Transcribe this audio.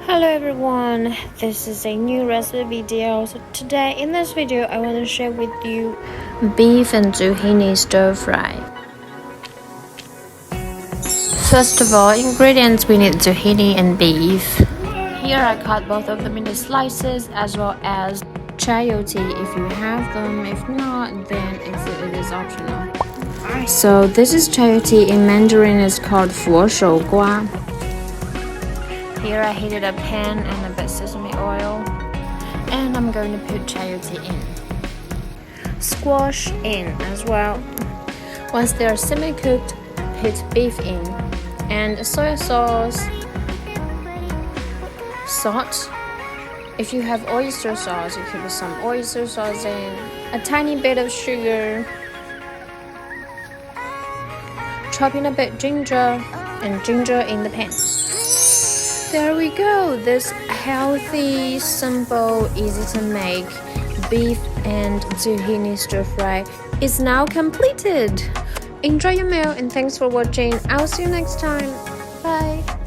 Hello everyone, this is a new recipe video. So today in this video I want to share with you beef and zucchini stir fry. First of all, ingredients: we need zucchini and beef. Here I cut both of them into slices, as well as chayote if you have them. If not, then it is optional. So this is chayote. In Mandarin it's called 佛手瓜. Here I heated a pan and a bit of sesame oil, and I'm going to put chayote in. Squash in as well. Once they are semi-cooked, put beef in, and soy sauce, salt. If you have oyster sauce, you can put some oyster sauce in, a tiny bit of sugar, chop in a bit ginger, and ginger in the pan. There we go. This healthy, simple, easy to make beef and zucchini stir fry is now completed. Enjoy your meal and thanks for watching. I'll see you next time. Bye.